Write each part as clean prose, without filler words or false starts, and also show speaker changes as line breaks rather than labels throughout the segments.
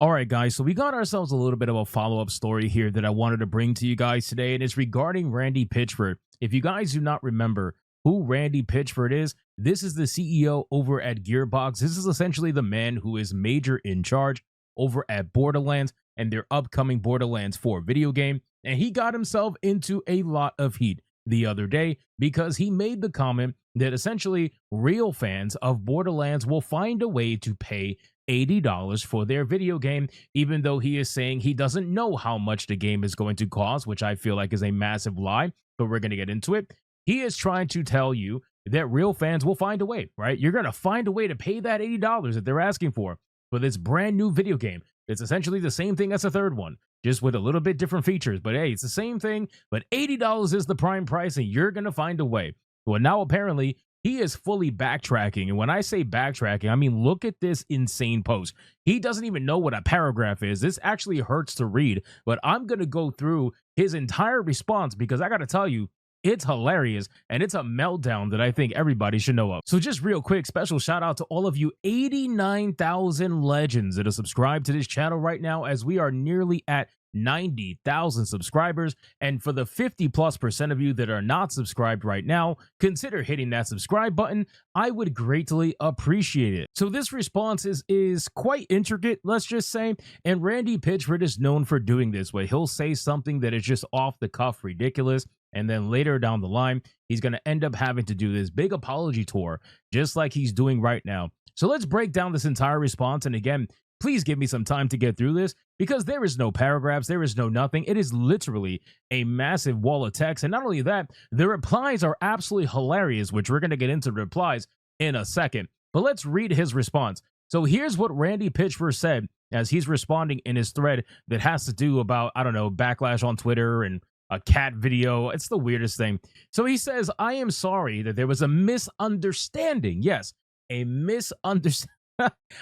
All right, guys, so we got ourselves a little bit of a follow-up story here that I wanted to bring to you guys today, and it's regarding Randy Pitchford. If you guys do not remember who Randy Pitchford is, this is the CEO over at Gearbox. This is essentially the man who is major in charge over at Borderlands and their upcoming Borderlands 4 video game, and he got himself into a lot of heat the other day because he made the comment that essentially real fans of Borderlands will find a way to pay $80 for their video game, even though he is saying he doesn't know how much the game is going to cost, which I feel like is a massive lie, but we're going to get into it. He is trying to tell you that real fans will find a way, right? You're going to find a way to pay that $80 that they're asking for this brand new video game. It's essentially the same thing as the third one, just with a little bit different features. But hey, it's the same thing, but $80 is the prime price, and you're going to find a way. Well, now apparently he is fully backtracking. And when I say backtracking, I mean, look at this insane post. He doesn't even know what a paragraph is. This actually hurts to read, but I'm going to go through his entire response because I got to tell you, it's hilarious, and it's a meltdown that I think everybody should know of. So just real quick, special shout out to all of you 89,000 legends that are subscribed to this channel right now, as we are nearly at 90,000 subscribers. And for the 50+% of you that are not subscribed right now, consider hitting that subscribe button. I would greatly appreciate it. So this response is quite intricate, let's just say, and Randy Pitchford is known for doing this, where he'll say something that is just off the cuff ridiculous, and then later down the line he's going to end up having to do this big apology tour just like he's doing right now. So let's break down this entire response, and again, please give me some time to get through this because there is no paragraphs, there is no nothing. It is literally a massive wall of text. And not only that, the replies are absolutely hilarious, which we're going to get into the replies in a second. But let's read his response. So here's what Randy Pitchford said as he's responding in his thread that has to do about, I don't know, backlash on Twitter and a cat video. It's the weirdest thing. So he says, "I am sorry that there was a misunderstanding." Yes, a misunderstanding.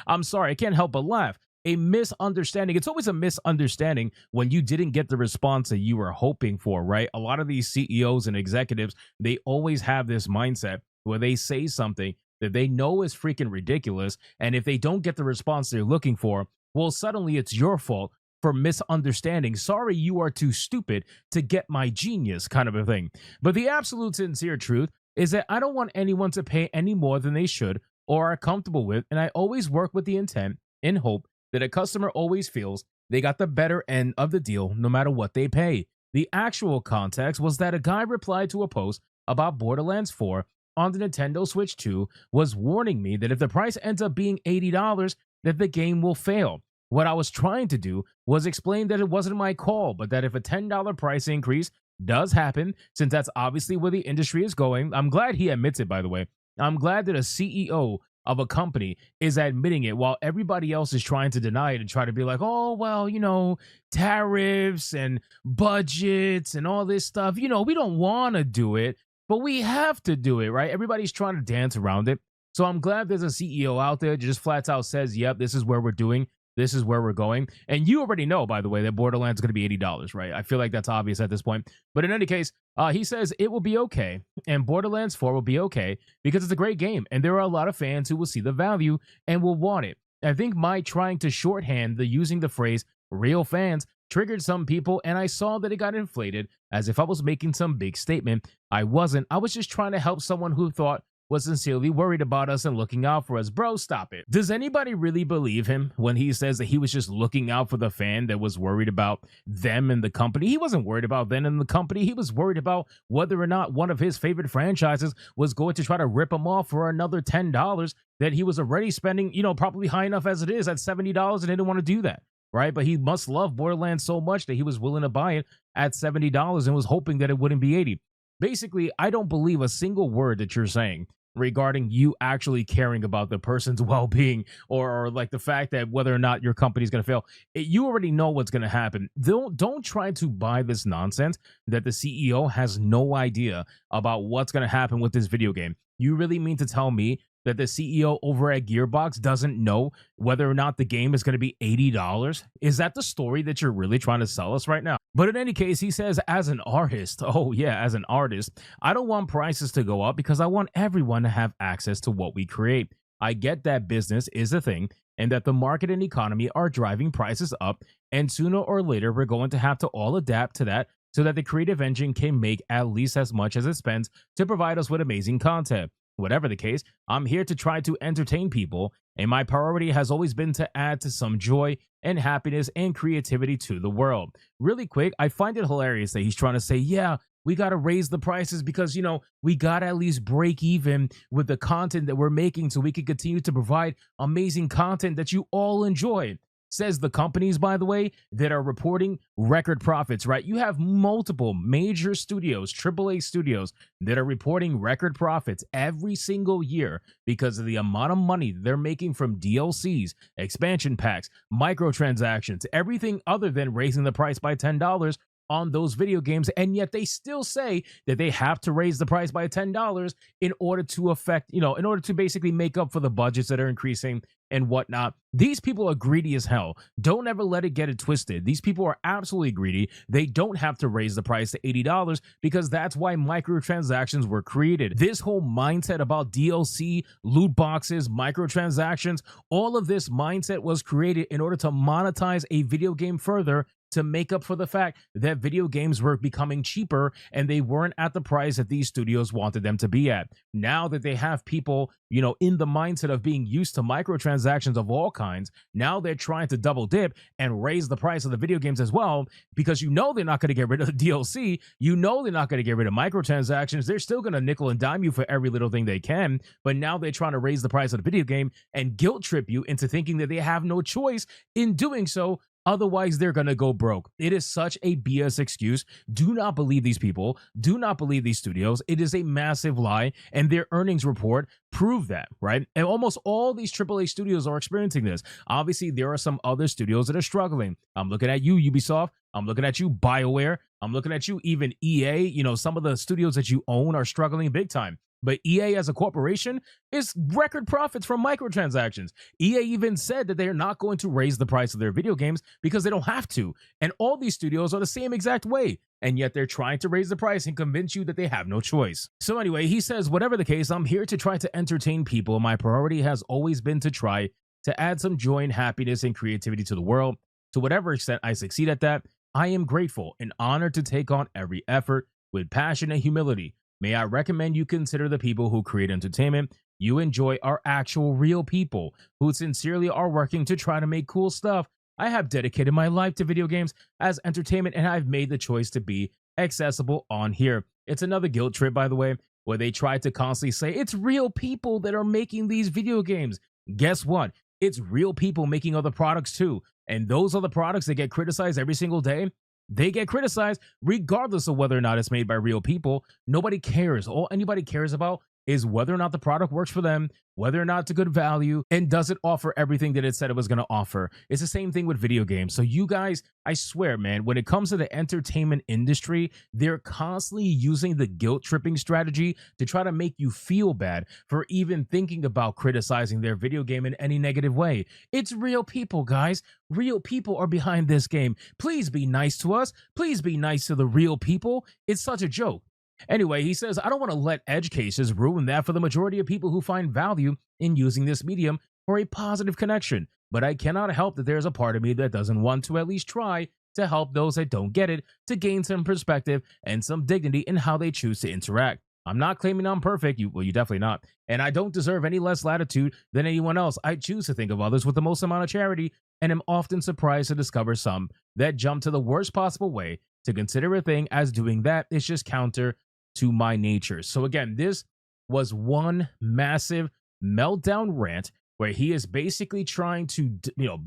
I'm sorry, I can't help but laugh. A misunderstanding. It's always a misunderstanding when you didn't get the response that you were hoping for, right? A lot of these CEOs and executives, they always have this mindset where they say something that they know is freaking ridiculous, and if they don't get the response they're looking for, well, suddenly it's your fault for misunderstanding. Sorry, you are too stupid to get my genius, kind of a thing. But the absolute sincere truth is that I don't want anyone to pay any more than they should or are comfortable with, and I always work with the intent and hope that a customer always feels they got the better end of the deal no matter what they pay. The actual context was that a guy replied to a post about Borderlands 4 on the Nintendo Switch 2 was warning me that if the price ends up being $80, that the game will fail. What I was trying to do was explain that it wasn't my call, but that if a $10 price increase does happen, since that's obviously where the industry is going, I'm glad he admits it, by the way. I'm glad that a CEO of a company is admitting it while everybody else is trying to deny it and try to be like, oh, well, you know, tariffs and budgets and all this stuff. You know, we don't want to do it, but we have to do it, right? Everybody's trying to dance around it. So I'm glad there's a CEO out there that just flat out says, yep, this is where we're doing. This is where we're going. And you already know, by the way, that Borderlands is going to be $80, right? I feel like that's obvious at this point. But in any case, he says it will be okay. And Borderlands 4 will be okay because it's a great game. And there are a lot of fans who will see the value and will want it. I think my trying to shorthand the using the phrase real fans triggered some people. And I saw that it got inflated as if I was making some big statement. I wasn't. I was just trying to help someone who thought was sincerely worried about us and looking out for us. Bro, stop it. Does anybody really believe him when he says that he was just looking out for the fan that was worried about them and the company? He wasn't worried about them and the company. He was worried about whether or not one of his favorite franchises was going to try to rip him off for another $10 that he was already spending, you know, probably high enough as it is at $70, and didn't want to do that, right? But he must love Borderlands so much that he was willing to buy it at $70 and was hoping that it wouldn't be $80. Basically, I don't believe a single word that you're saying regarding you actually caring about the person's well-being or like the fact that whether or not your company's going to fail. You already know what's going to happen. Don't try to buy this nonsense that the CEO has no idea about what's going to happen with this video game. You really mean to tell me that the CEO over at Gearbox doesn't know whether or not the game is going to be $80? Is that the story that you're really trying to sell us right now? But in any case, he says, as an artist, oh yeah, as an artist, I don't want prices to go up because I want everyone to have access to what we create. I get that business is a thing, and that the market and economy are driving prices up, and sooner or later we're going to have to all adapt to that so that the creative engine can make at least as much as it spends to provide us with amazing content. Whatever the case, I'm here to try to entertain people, and my priority has always been to add to some joy and happiness and creativity to the world. Really quick, I find it hilarious that he's trying to say, yeah, we got to raise the prices because, we got to at least break even with the content that we're making so we can continue to provide amazing content that you all enjoy. Says the companies, by the way, that are reporting record profits, right? You have multiple major studios, AAA studios, that are reporting record profits every single year because of the amount of money they're making from DLCs, expansion packs, microtransactions, everything other than raising the price by $10 on those video games, and yet they still say that they have to raise the price by $10 in order to in order to basically make up for the budgets that are increasing and whatnot. These people are greedy as hell. Don't ever let it get it twisted. These people are absolutely greedy. They don't have to raise the price to $80 because that's why microtransactions were created. This whole mindset about DLC, loot boxes, microtransactions, all of this mindset was created in order to monetize a video game further, to make up for the fact that video games were becoming cheaper and they weren't at the price that these studios wanted them to be at. Now that they have people, in the mindset of being used to microtransactions of all kinds, now they're trying to double dip and raise the price of the video games as well, because they're not going to get rid of the DLC. They're not going to get rid of microtransactions. They're still going to nickel and dime you for every little thing they can, but now they're trying to raise the price of the video game and guilt trip you into thinking that they have no choice in doing so. Otherwise, they're going to go broke. It is such a BS excuse. Do not believe these people. Do not believe these studios. It is a massive lie, and their earnings report prove that, right? And almost all these AAA studios are experiencing this. Obviously, there are some other studios that are struggling. I'm looking at you, Ubisoft. I'm looking at you, BioWare. I'm looking at you, even EA. Some of the studios that you own are struggling big time. But EA as a corporation is record profits from microtransactions. EA even said that they're not going to raise the price of their video games because they don't have to. And all these studios are the same exact way. And yet they're trying to raise the price and convince you that they have no choice. So anyway, he says, whatever the case, I'm here to try to entertain people. My priority has always been to try to add some joy and happiness and creativity to the world. To whatever extent I succeed at that, I am grateful and honored to take on every effort with passion and humility. May I recommend you consider the people who create entertainment you enjoy are actual real people who sincerely are working to try to make cool stuff. I have dedicated my life to video games as entertainment, and I've made the choice to be accessible on here. It's another guilt trip, by the way, where they try to constantly say it's real people that are making these video games. Guess what? It's real people making other products too. And those are the products that get criticized every single day. They get criticized regardless of whether or not it's made by real people. Nobody cares. All anybody cares about is whether or not the product works for them, whether or not it's a good value, and does it offer everything that it said it was going to offer. It's the same thing with video games. So you guys, I swear, man, when it comes to the entertainment industry, they're constantly using the guilt tripping strategy to try to make you feel bad for even thinking about criticizing their video game in any negative way. It's real people, guys. Real people are behind this game. Please be nice to us. Please be nice to the real people. It's such a joke. Anyway, he says, I don't want to let edge cases ruin that for the majority of people who find value in using this medium for a positive connection. But I cannot help that there's a part of me that doesn't want to at least try to help those that don't get it to gain some perspective and some dignity in how they choose to interact. I'm not claiming I'm perfect. You're definitely not. And I don't deserve any less latitude than anyone else. I choose to think of others with the most amount of charity, and am often surprised to discover some that jump to the worst possible way to consider a thing as doing that is just counter to my nature. So again, this was one massive meltdown rant where he is basically trying to,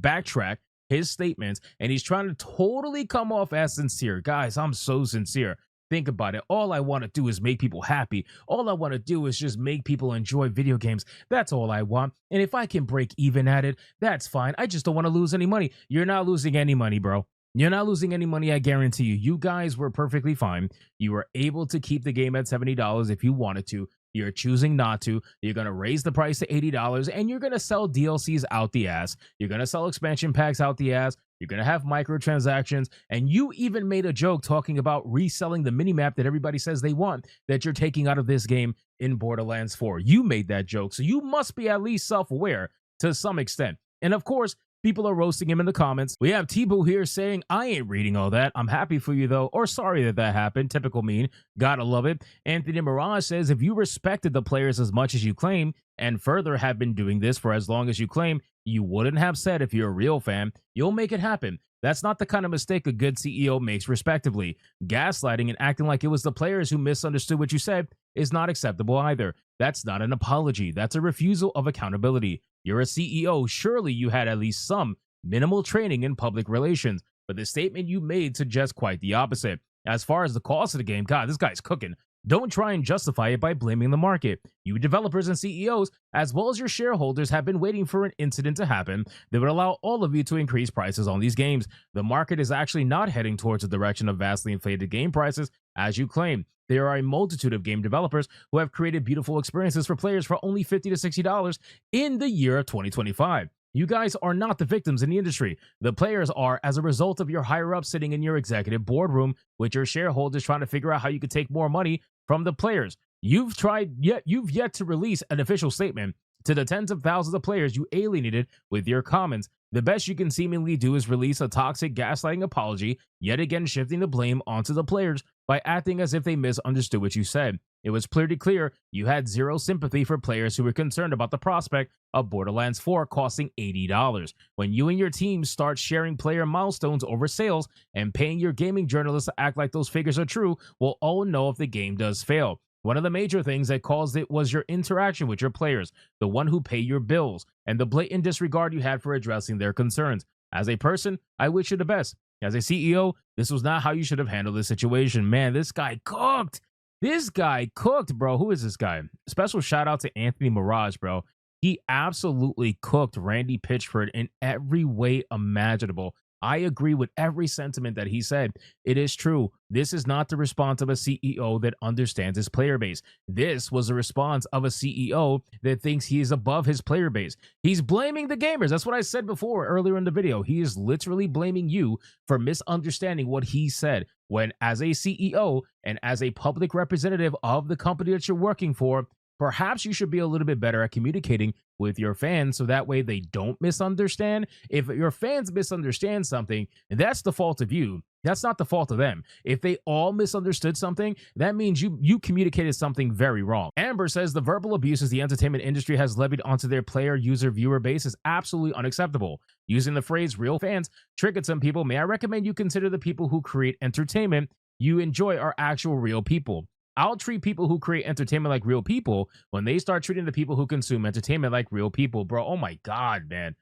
backtrack his statements, and he's trying to totally come off as sincere. Guys, I'm so sincere. Think about it. All I want to do is make people happy. All I want to do is just make people enjoy video games. That's all I want. And if I can break even at it, that's fine. I just don't want to lose any money. You're not losing any money, bro. You're not losing any money, I guarantee you. You guys were perfectly fine. You were able to keep the game at $70 if you wanted to. You're choosing not to. You're going to raise the price to $80, and you're going to sell DLCs out the ass. You're going to sell expansion packs out the ass. You're going to have microtransactions, and you even made a joke talking about reselling the minimap that everybody says they want that you're taking out of this game in Borderlands 4. You made that joke, so you must be at least self-aware to some extent. And of course, people are roasting him in the comments. We have T-Boo here saying, I ain't reading all that. I'm happy for you though, or sorry that that happened. Typical mean. Gotta love it. Anthony Mirage says, if you respected the players as much as you claim, and further have been doing this for as long as you claim, you wouldn't have said if you're a real fan, you'll make it happen. That's not the kind of mistake a good CEO makes, respectively. Gaslighting and acting like it was the players who misunderstood what you said is not acceptable either. That's not an apology. That's a refusal of accountability. You're a CEO. Surely you had at least some minimal training in public relations, but the statement you made suggests quite the opposite. As far as the cost of the game, God, this guy's cooking. Don't try and justify it by blaming the market. You developers and CEOs, as well as your shareholders, have been waiting for an incident to happen that would allow all of you to increase prices on these games. The market is actually not heading towards the direction of vastly inflated game prices, as you claim. There are a multitude of game developers who have created beautiful experiences for players for only $50 to $60 in the year of 2025. You guys are not the victims in the industry. The players are as a result of your higher-ups sitting in your executive boardroom with your shareholders trying to figure out how you could take more money from the players. You've yet to release an official statement to the tens of thousands of players you alienated with your comments. The best you can seemingly do is release a toxic gaslighting apology, yet again shifting the blame onto the players by acting as if they misunderstood what you said. It was pretty clear you had zero sympathy for players who were concerned about the prospect of Borderlands 4 costing $80. When you and your team start sharing player milestones over sales and paying your gaming journalists to act like those figures are true, we'll all know if the game does fail. One of the major things that caused it was your interaction with your players, the one who pay your bills, and the blatant disregard you had for addressing their concerns. As a person, I wish you the best. As a CEO, this was not how you should have handled this situation. Man, this guy cooked. This guy cooked, bro. Who is this guy? Special shout out to Anthony Mirage, bro. He absolutely cooked Randy Pitchford in every way imaginable. I agree with every sentiment that he said. It is true. This is not the response of a CEO that understands his player base. This was a response of a CEO that thinks he is above his player base. He's blaming the gamers. That's what I said before earlier in the video. He is literally blaming you for misunderstanding what he said, when as a CEO and as a public representative of the company that you're working for, perhaps you should be a little bit better at communicating with your fans so that way they don't misunderstand. If your fans misunderstand something, that's the fault of you. That's not the fault of them. If they all misunderstood something, that means you communicated something very wrong. Amber says the verbal abuses the entertainment industry has levied onto their player, user, viewer base is absolutely unacceptable. Using the phrase real fans triggered some people. May I recommend you consider the people who create entertainment you enjoy are actual real people. I'll treat people who create entertainment like real people when they start treating the people who consume entertainment like real people, bro. Oh my God, man.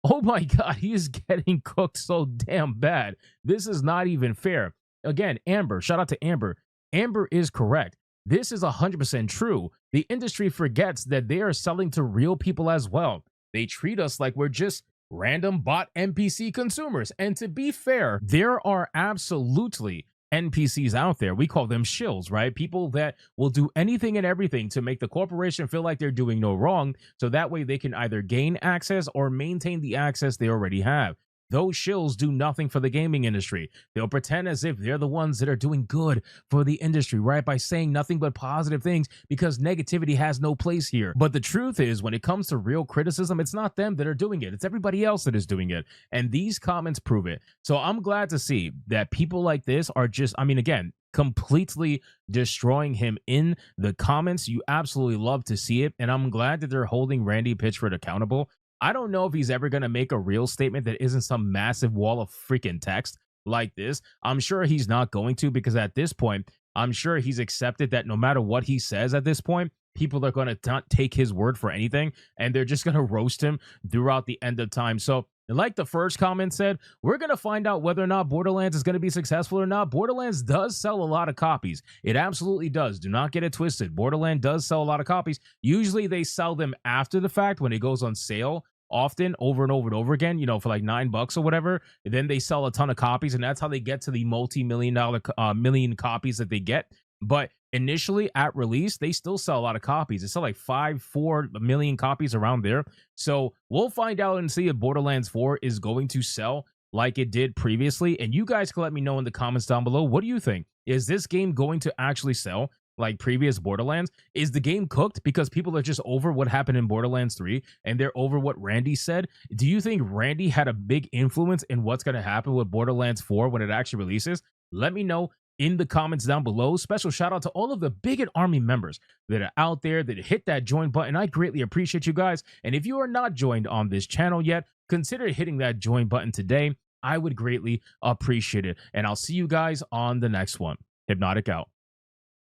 Oh my God, he is getting cooked so damn bad. This is not even fair. Again, Amber, shout out to Amber. Amber is correct. This is 100% true. The industry forgets that they are selling to real people as well. They treat us like we're just random bot NPC consumers. And to be fair, there are absolutely NPCs out there. We call them shills, right? People that will do anything and everything to make the corporation feel like they're doing no wrong, so that way they can either gain access or maintain the access they already have. Those shills do nothing for the gaming industry. They'll pretend as if they're the ones that are doing good for the industry, right? By saying nothing but positive things because negativity has no place here. But the truth is, when it comes to real criticism, it's not them that are doing it. It's everybody else that is doing it. And these comments prove it. So I'm glad to see that people like this are just, I mean, again, completely destroying him in the comments. You absolutely love to see it. And I'm glad that they're holding Randy Pitchford accountable. I don't know if he's ever going to make a real statement that isn't some massive wall of freaking text like this. I'm sure he's not going to, because at this point, I'm sure he's accepted that no matter what he says at this point, people are going to not take his word for anything, and they're just going to roast him throughout the end of time. So like the first comment said, we're going to find out whether or not Borderlands is going to be successful or not. Borderlands does sell a lot of copies. It absolutely does. Do not get it twisted. Borderlands does sell a lot of copies. Usually they sell them after the fact when it goes on sale, often over and over and over again, you know, for like $9 or whatever. And then they sell a ton of copies, and that's how they get to the million copies that they get. But initially at release, they still sell a lot of copies. They sell like 4 million copies around there. So we'll find out and see if Borderlands 4 is going to sell like it did previously. And you guys can let me know in the comments down below. What do you think? Is this game going to actually sell? like previous Borderlands? Is the game cooked because people are just over what happened in Borderlands 3 and they're over what Randy said? Do you think Randy had a big influence in what's going to happen with Borderlands 4 when it actually releases? Let me know in the comments down below. Special shout out to all of the Bigot Army members that are out there that hit that join button. I greatly appreciate you guys. And if you are not joined on this channel yet, consider hitting that join button today. I would greatly appreciate it. And I'll see you guys on the next one. Hypnotic out.